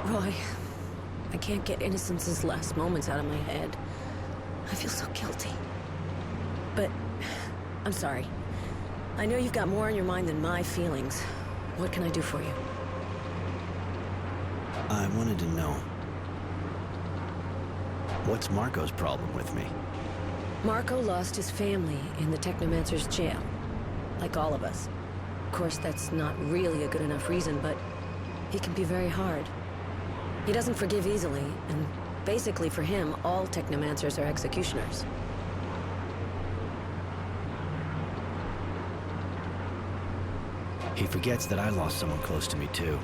Roy, I can't get Innocence's last moments out of my head. I feel so guilty. But, I'm sorry. I know you've got more on your mind than my feelings. What can I do for you? I wanted to know, what's Marco's problem with me? Marco lost his family in the Technomancer's jail. Like all of us. Of course, that's not really a good enough reason, but he can be very hard. He doesn't forgive easily, and basically for him, all Technomancers are executioners. He forgets that I lost someone close to me too.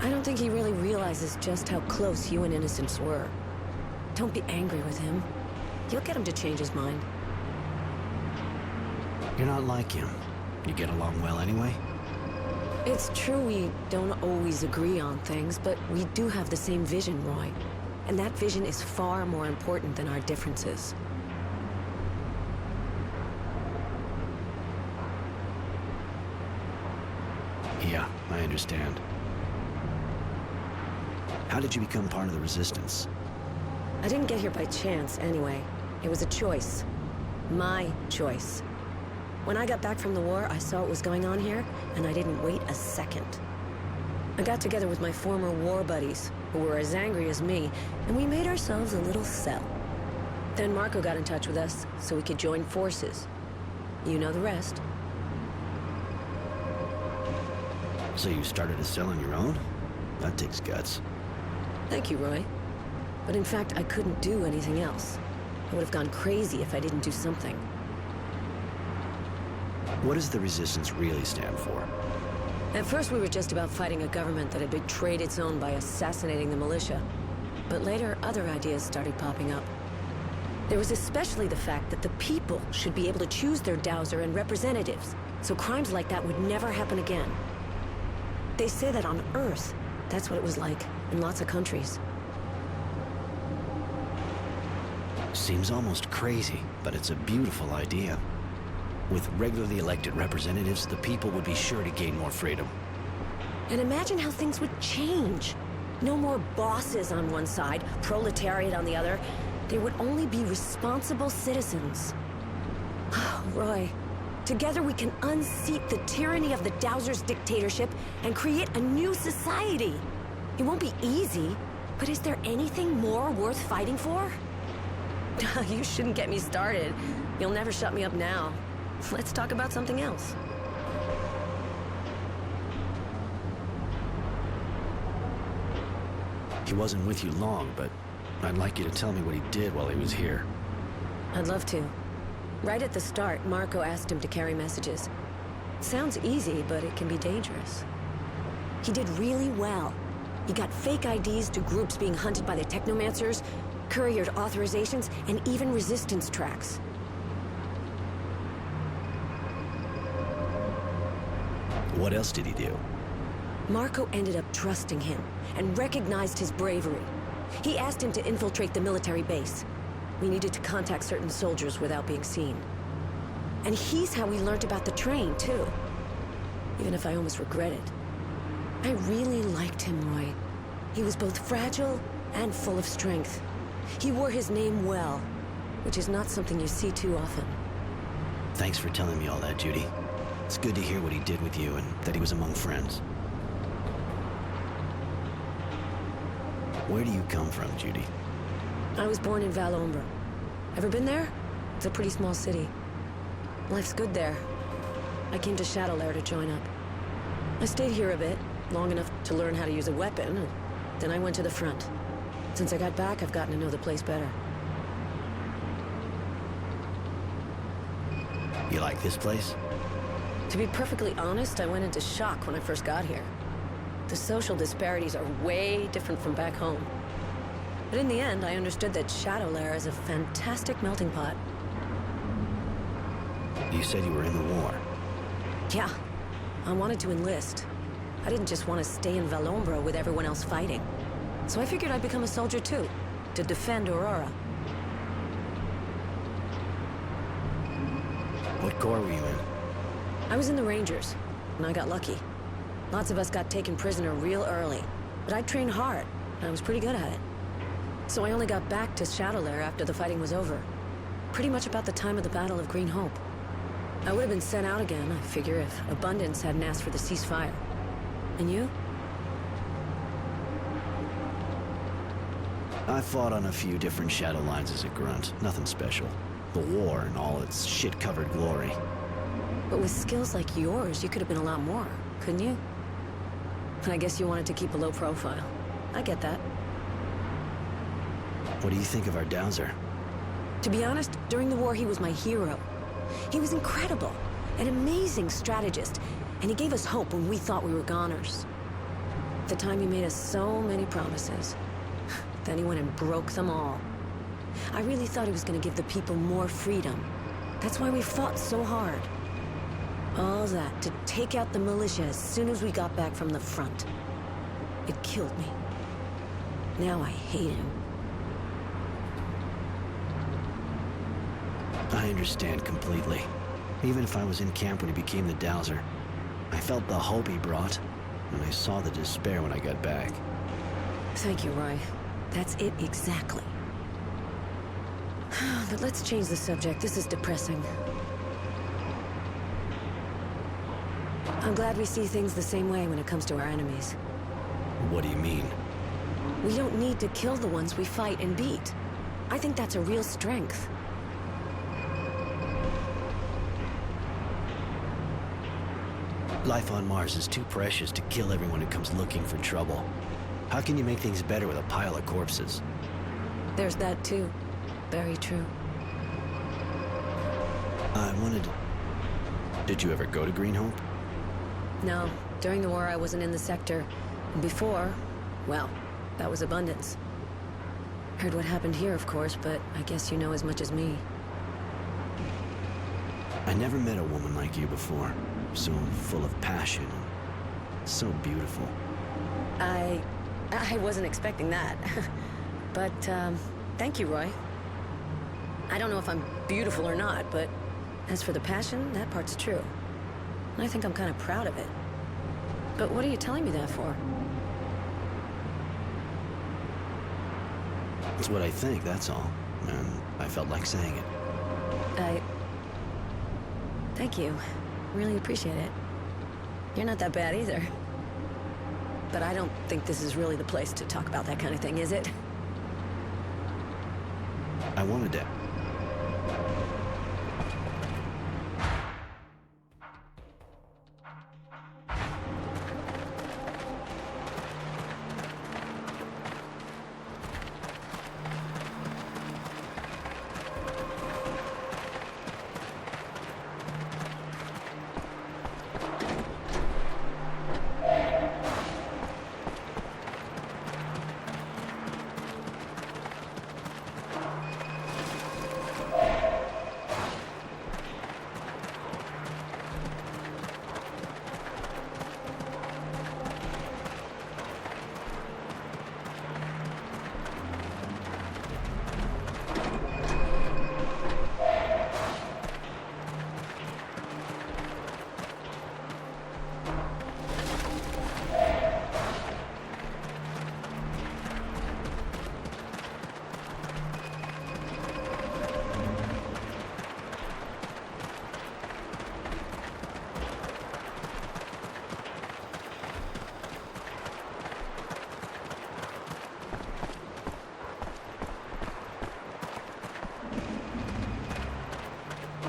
I don't think he really realizes just how close you and Innocence were. Don't be angry with him. You'll get him to change his mind. You're not like him. You get along well anyway? It's true we don't always agree on things, but we do have the same vision, Roy. And that vision is far more important than our differences. Yeah, I understand. How did you become part of the Resistance? I didn't get here by chance, anyway. It was a choice. My choice. When I got back from the war, I saw what was going on here, and I didn't wait a second. I got together with my former war buddies, who were as angry as me, and we made ourselves a little cell. Then Marco got in touch with us, so we could join forces. You know the rest. So you started a cell on your own? That takes guts. Thank you, Roy. But in fact, I couldn't do anything else. I would have gone crazy if I didn't do something. What does the Resistance really stand for? At first, we were just about fighting a government that had betrayed its own by assassinating the militia. But later, other ideas started popping up. There was especially the fact that the people should be able to choose their dowser and representatives, so crimes like that would never happen again. They say that on Earth, that's what it was like in lots of countries. Seems almost crazy, but it's a beautiful idea. With regularly elected representatives, the people would be sure to gain more freedom. And imagine how things would change. No more bosses on one side, proletariat on the other. There would only be responsible citizens. Oh, Roy, together we can unseat the tyranny of the Dowser's dictatorship and create a new society. It won't be easy, but is there anything more worth fighting for? You shouldn't get me started. You'll never shut me up now. Let's talk about something else. He wasn't with you long, but I'd like you to tell me what he did while he was here. I'd love to. Right at the start, Marco asked him to carry messages. Sounds easy, but it can be dangerous. He did really well. He got fake IDs to groups being hunted by the Technomancers, couriered authorizations, and even resistance tracks. What else did he do? Marco ended up trusting him and recognized his bravery. He asked him to infiltrate the military base. We needed to contact certain soldiers without being seen. And he's how we learned about the train, too. Even if I almost regret it. I really liked him, Roy. He was both fragile and full of strength. He wore his name well, which is not something you see too often. Thanks for telling me all that, Judy. It's good to hear what he did with you and that he was among friends. Where do you come from, Judy? I was born in Valombra. Ever been there? It's a pretty small city. Life's good there. I came to Shadowlair to join up. I stayed here a bit, long enough to learn how to use a weapon, and then I went to the front. Since I got back, I've gotten to know the place better. You like this place? To be perfectly honest, I went into shock when I first got here. The social disparities are way different from back home. But in the end, I understood that Shadowlair is a fantastic melting pot. You said you were in the war. Yeah, I wanted to enlist. I didn't just want to stay in Valombra with everyone else fighting. So I figured I'd become a soldier too, to defend Aurora. What corps were you in? I was in the Rangers, and I got lucky. Lots of us got taken prisoner real early. But I trained hard, and I was pretty good at it. So I only got back to Shadowlair after the fighting was over. Pretty much about the time of the Battle of Green Hope. I would have been sent out again, I figure, if Abundance hadn't asked for the ceasefire. And you? I fought on a few different shadow lines as a grunt. Nothing special. The war and all its shit-covered glory. But with skills like yours, you could have been a lot more, couldn't you? I guess you wanted to keep a low profile. I get that. What do you think of our Dowser? To be honest, during the war he was my hero. He was incredible, an amazing strategist, and he gave us hope when we thought we were goners. At the time he made us so many promises. Then he went and broke them all. I really thought he was going to give the people more freedom. That's why we fought so hard. All that to take out the militia as soon as we got back from the front. It killed me. Now I hate him. I understand completely. Even if I was in camp when he became the Dowser, I felt the hope he brought, and I saw the despair when I got back. Thank you, Roy. That's it exactly. But let's change the subject. This is depressing. I'm glad we see things the same way when it comes to our enemies. What do you mean? We don't need to kill the ones we fight and beat. I think that's a real strength. Life on Mars is too precious to kill everyone who comes looking for trouble. How can you make things better with a pile of corpses? There's that too. Very true. I wanted... Did you ever go to Green Hope? No, during the war I wasn't in the sector. And before, well, that was Abundance. Heard what happened here, of course, but I guess you know as much as me. I never met a woman like you before. So full of passion. So beautiful. I wasn't expecting that. But, thank you, Roy. I don't know if I'm beautiful or not, but as for the passion, that part's true. And I think I'm kind of proud of it. But what are you telling me that for? It's what I think, that's all. And I felt like saying it. Thank you. Really appreciate it. You're not that bad either. But I don't think this is really the place to talk about that kind of thing, is it? I wanted to...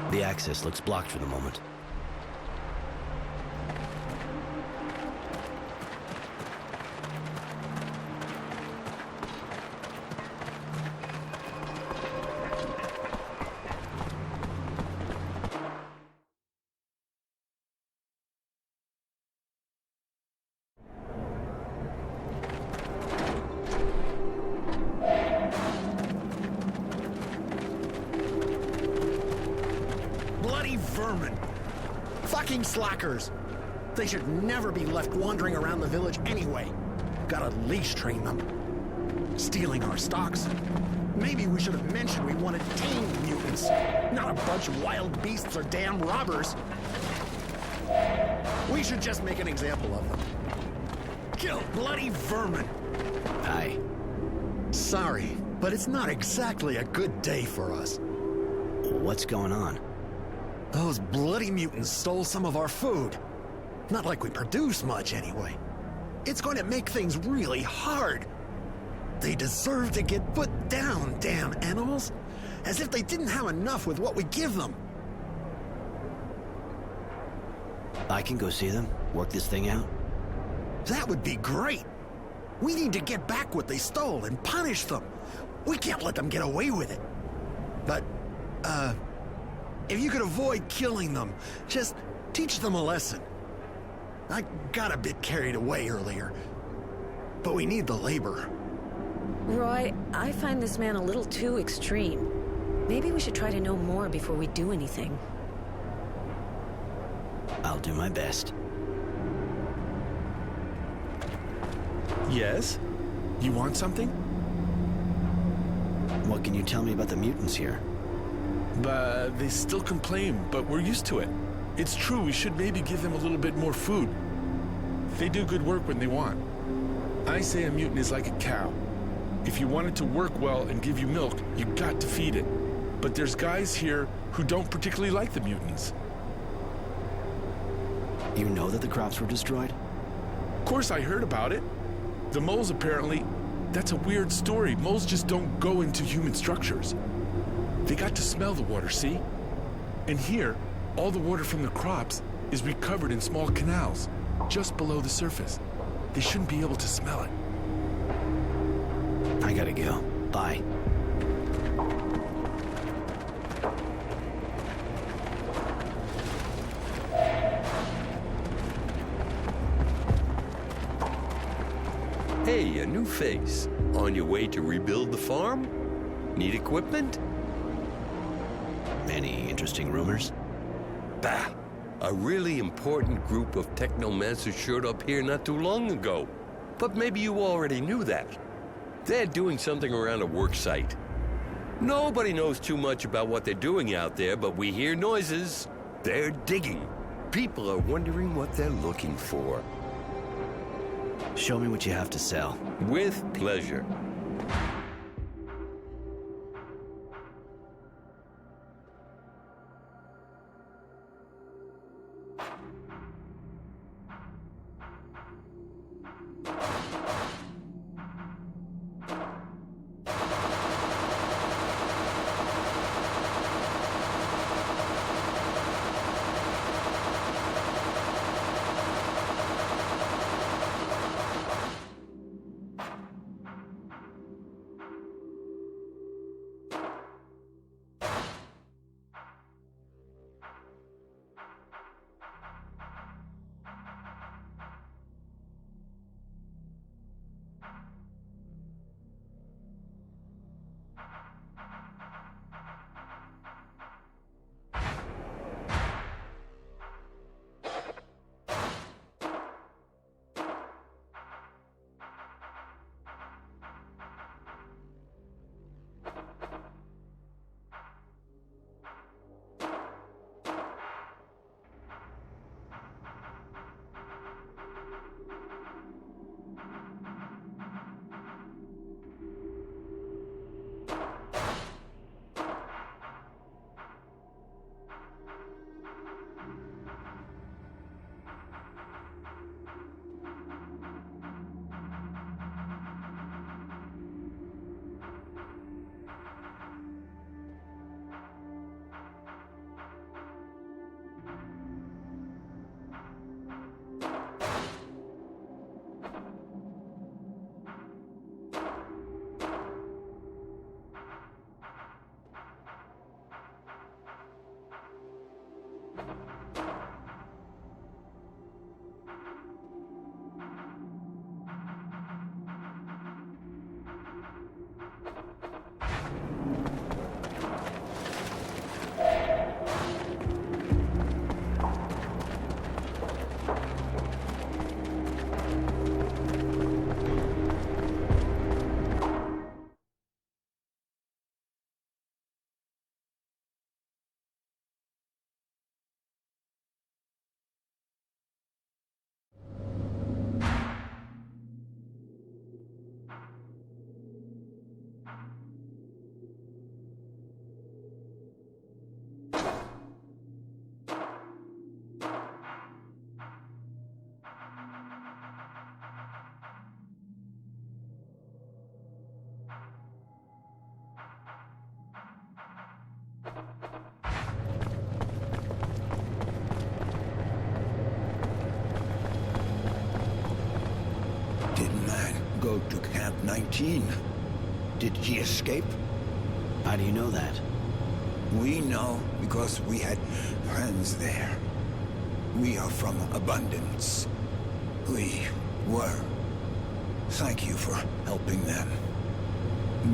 The access looks blocked for the moment. Vermin. Fucking slackers. They should never be left wandering around the village anyway. Gotta leash train them. Stealing our stocks. Maybe we should have mentioned we wanted tamed mutants, not a bunch of wild beasts or damn robbers. We should just make an example of them. Kill bloody vermin! Aye. Sorry, but it's not exactly a good day for us. What's going on? Those bloody mutants stole some of our food. Not like we produce much, anyway. It's going to make things really hard. They deserve to get put down, damn animals. As if they didn't have enough with what we give them. I can go see them, work this thing out. That would be great. We need to get back what they stole and punish them. We can't let them get away with it. But, if you could avoid killing them, just teach them a lesson. I got a bit carried away earlier, but we need the labor. Roy, I find this man a little too extreme. Maybe we should try to know more before we do anything. I'll do my best. Yes? You want something? What can you tell me about the mutants here? But they still complain, but we're used to it. It's true, we should maybe give them a little bit more food. They do good work when they want. I say a mutant is like a cow. If you want it to work well and give you milk, you got to feed it. But there's guys here who don't particularly like the mutants. You know that the crops were destroyed? Of course I heard about it. The moles apparently, that's a weird story. Moles just don't go into human structures. They got to smell the water, see? And here, all the water from the crops is recovered in small canals, just below the surface. They shouldn't be able to smell it. I gotta go. Bye. Hey, a new face. On your way to rebuild the farm? Need equipment? Any interesting rumors? Bah! A really important group of technomancers showed up here not too long ago. But maybe you already knew that. They're doing something around a work site. Nobody knows too much about what they're doing out there, but we hear noises. They're digging. People are wondering what they're looking for. Show me what you have to sell. With pleasure. go to Camp 19. Did he escape? How do you know that? We know because we had friends there. We are from Abundance. We were. Thank you for helping them.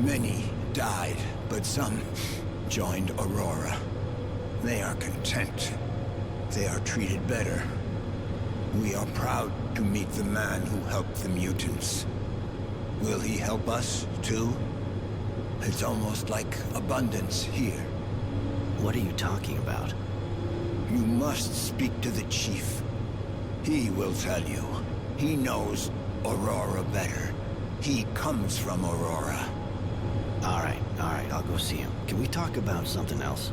Many died, but some joined Aurora. They are content. They are treated better. We are proud to meet the man who helped the mutants. Will he help us, too? It's almost like Abundance here. What are you talking about? You must speak to the Chief. He will tell you. He knows Aurora better. He comes from Aurora. All right, I'll go see him. Can we talk about something else?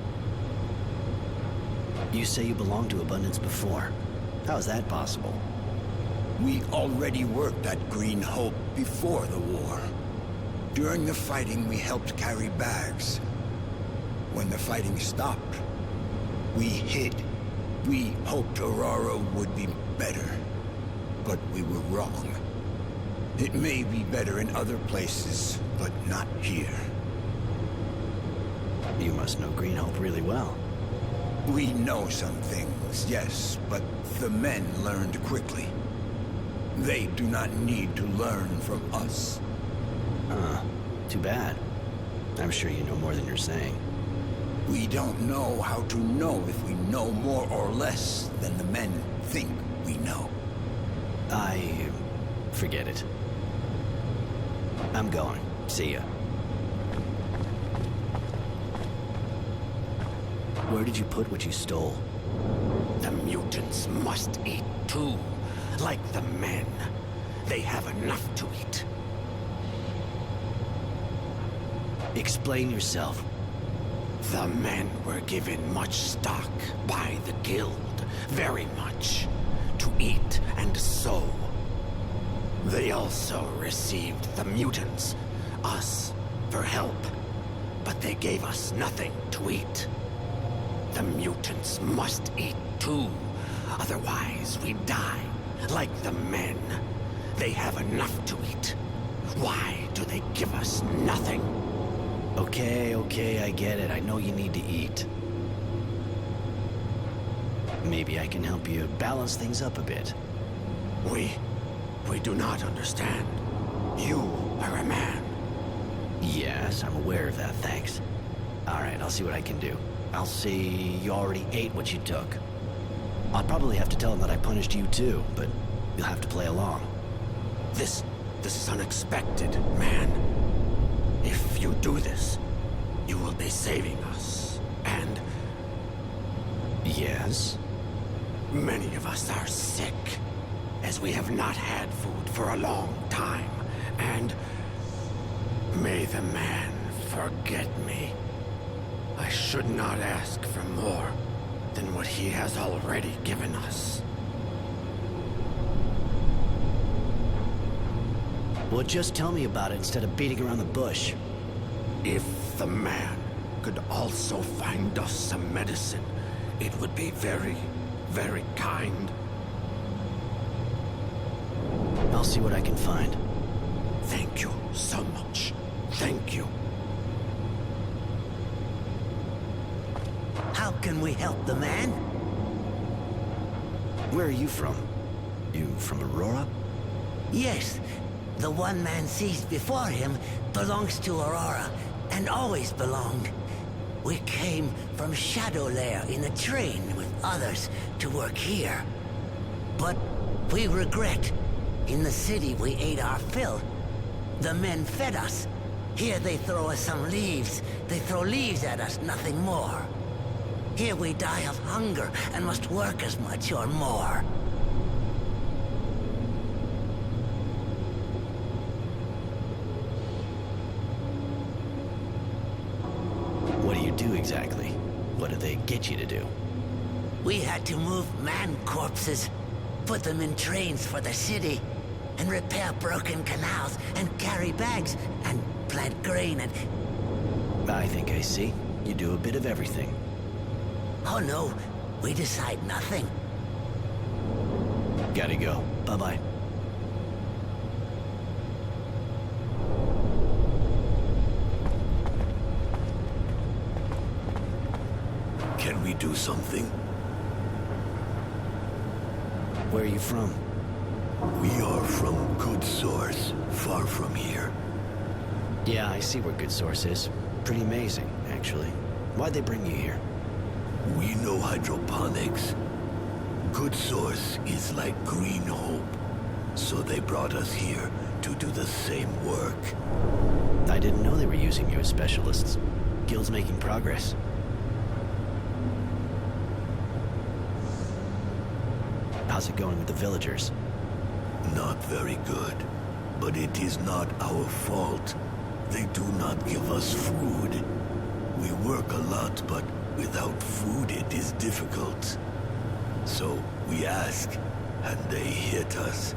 You say you belonged to Abundance before. How is that possible? We already worked at Green Hope before the war. During the fighting, we helped carry bags. When the fighting stopped, we hid. We hoped Aurora would be better, but we were wrong. It may be better in other places, but not here. You must know Green Hope really well. We know some things, yes, but the men learned quickly. They do not need to learn from us. Huh. Too bad. I'm sure you know more than you're saying. We don't know how to know if we know more or less than the men think we know. Forget it. I'm going. See ya. Where did you put what you stole? The mutants must eat too, like the men. They have enough to eat. Explain yourself. The men were given much stock by the guild, very much, to eat and sow. They also received the mutants, us, for help, but they gave us nothing to eat. The mutants must eat too, otherwise we die, like the men. They have enough to eat. Why do they give us nothing? Okay, I get it. I know you need to eat. Maybe I can help you balance things up a bit. We do not understand. You are a man. Yes, I'm aware of that, thanks. Alright, I'll see what I can do. I'll see you already ate what you took. I'll probably have to tell him that I punished you too, but you'll have to play along. This is unexpected, man. If you do this, you will be saving us. And Yes? many of us are sick, as we have not had food for a long time. And may the man forget me. I should not ask for more than what he has already given us. Well, just tell me about it instead of beating around the bush. If the man could also find us some medicine, it would be very, very kind. I'll see what I can find. Thank you so much. Thank you. How can we help the man? Where are you from? You from Aurora? Yes, the one man sees before him belongs to Aurora, and always belonged. We came from Shadowlair in a train with others to work here. But we regret. In the city we ate our fill. The men fed us. Here they throw us some leaves. They throw leaves at us, nothing more. Here we die of hunger and must work as much or more. What do you do exactly? What did they get you to do? We had to move man corpses, put them in trains for the city, and repair broken canals, and carry bags, and plant grain, and... I think I see. You do a bit of everything. Oh no, we decide nothing. Gotta go. Bye-bye. do something? Where are you from? We are from Good Source, far from here. Yeah, I see where Good Source is. Pretty amazing, actually. Why'd they bring you here? We know hydroponics. Good Source is like Green Hope. So they brought us here to do the same work. I didn't know they were using you as specialists. Guild's making progress. How's it going with the villagers? Not very good. But it is not our fault. They do not give us food. We work a lot, but without food it is difficult. So we ask, and they hit us.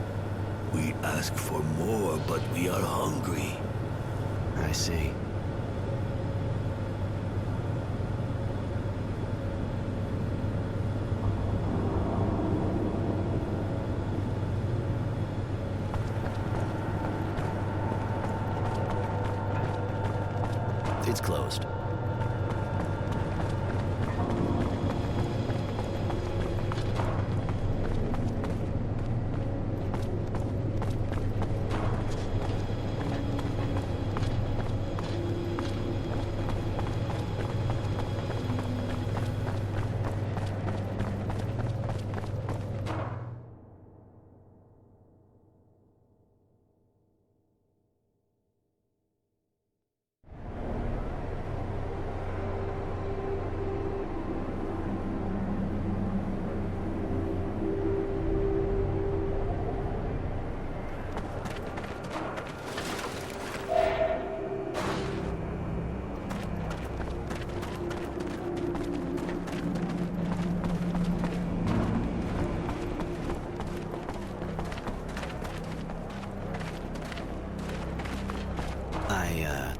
We ask for more, but we are hungry. I see. It's closed.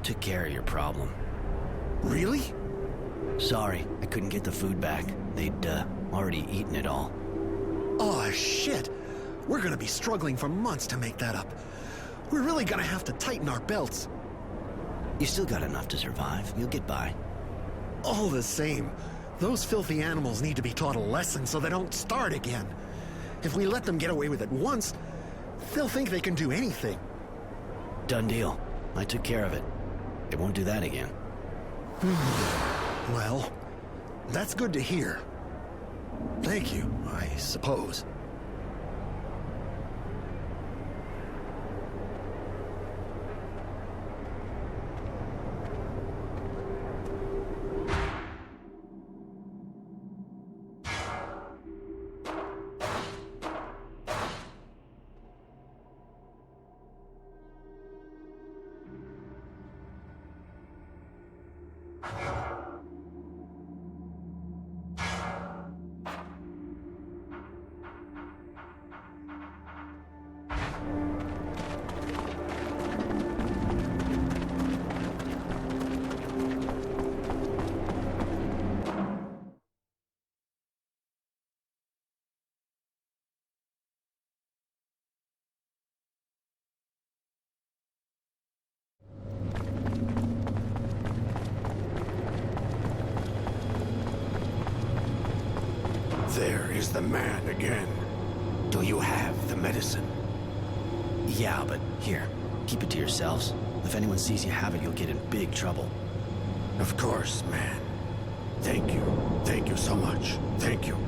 Took care of your problem. Really? Sorry, I couldn't get the food back. They'd, already eaten it all. Oh, shit. We're gonna be struggling for months to make that up. We're really gonna have to tighten our belts. You still got enough to survive. You'll get by. All the same, those filthy animals need to be taught a lesson so they don't start again. If we let them get away with it once, they'll think they can do anything. Done deal. I took care of it. It won't do that again. Well, that's good to hear. Thank you, I suppose. There is the man again. Do you have the medicine? Yeah, but here, keep it to yourselves. If anyone sees you have it, you'll get in big trouble. Of course, man. Thank you. Thank you so much. Thank you.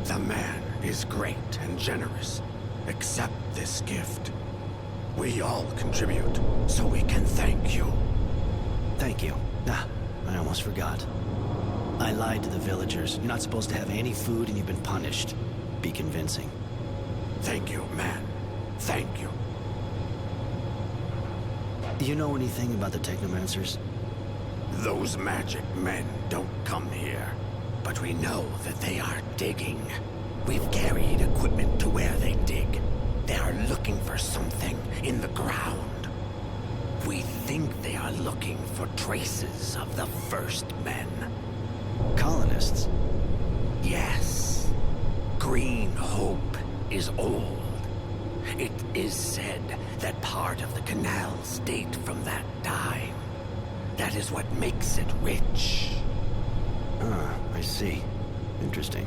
The man is great and generous. Accept this gift. We all contribute, so we can thank you. Thank you. Ah, I almost forgot. I lied to the villagers. You're not supposed to have any food and you've been punished. Be convincing. Thank you, man. Thank you. Do you know anything about the Technomancers? Those magic men don't come here, but we know that they are digging. We've carried equipment to where they dig. They are looking for something in the ground. We think they are looking for traces of the first men. Colonists? Yes. Green Hope is old. It is said that part of the canals date from that time. That is what makes it rich. I see. Interesting.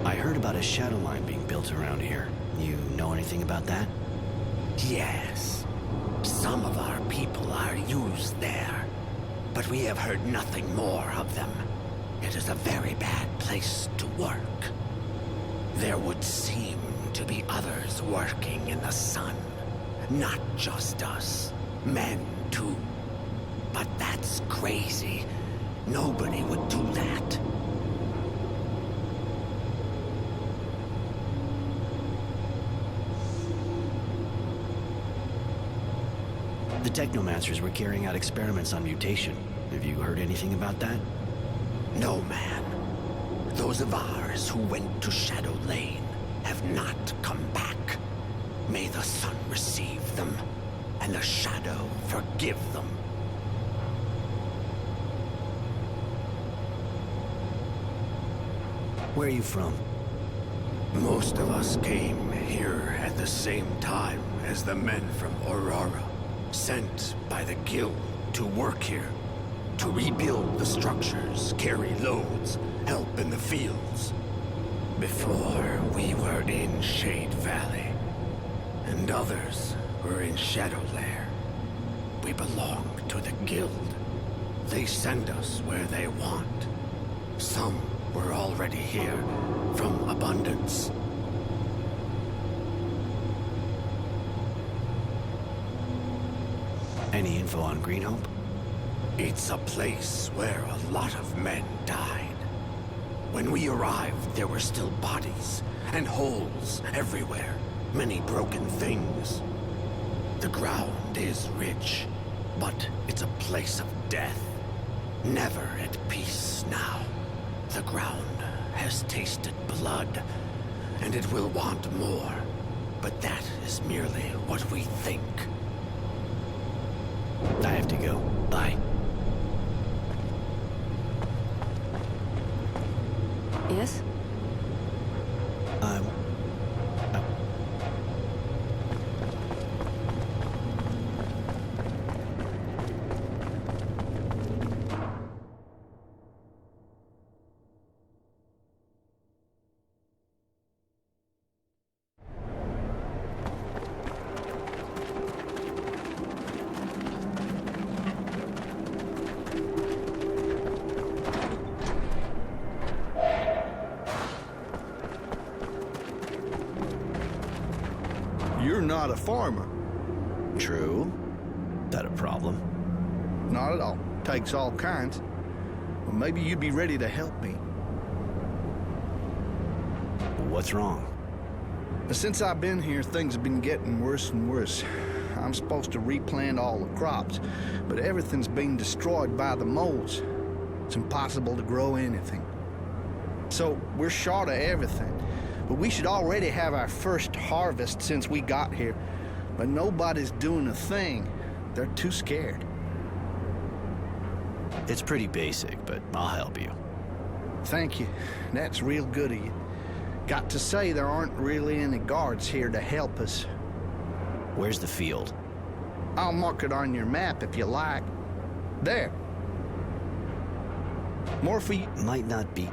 I heard about a shadow line being built around here. You know anything about that? Yes. Some of our people are used there, but we have heard nothing more of them. It is a very bad place to work. There would seem to be others working in the sun. Not just us. Men, too. But that's crazy. Nobody would do that. The Technomancers were carrying out experiments on mutation. Have you heard anything about that? No, man. Those of ours who went to Shadow Lane have not come back. May the sun receive them, and the Shadow forgive them. Where are you from? Most of us came here at the same time as the men from Aurora, sent by the Guild to work here, to rebuild the structures, carry loads, help in the fields. Before, we were in Shade Valley, and others were in Shadowlair. We belong to the Guild. They send us where they want. Some were already here from Abundance. Any info on Greenhope? It's a place where a lot of men died. When we arrived, there were still bodies and holes everywhere. Many broken things. The ground is rich, but it's a place of death. Never at peace now. The ground has tasted blood, and it will want more. But that is merely what we think. I have to go. Bye. Yes? You're not a farmer. True. That a problem? Not at all. Takes all kinds. Well, maybe you'd be ready to help me. What's wrong? Since I've been here, things have been getting worse and worse. I'm supposed to replant all the crops, but everything's being destroyed by the moles. It's impossible to grow anything. So we're short of everything. But we should already have our first harvest since we got here. But nobody's doing a thing. They're too scared. It's pretty basic, but I'll help you. Thank you. That's real good of you. Got to say, there aren't really any guards here to help us. Where's the field? I'll mark it on your map if you like. There. More for you. Might not be.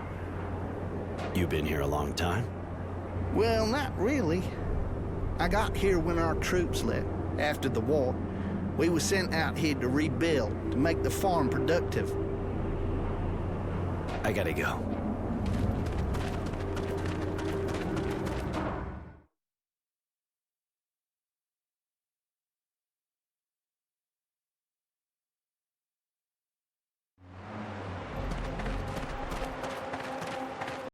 You been here a long time? Well, not really. I got here when our troops left, after the war. We were sent out here to rebuild, to make the farm productive. I gotta go.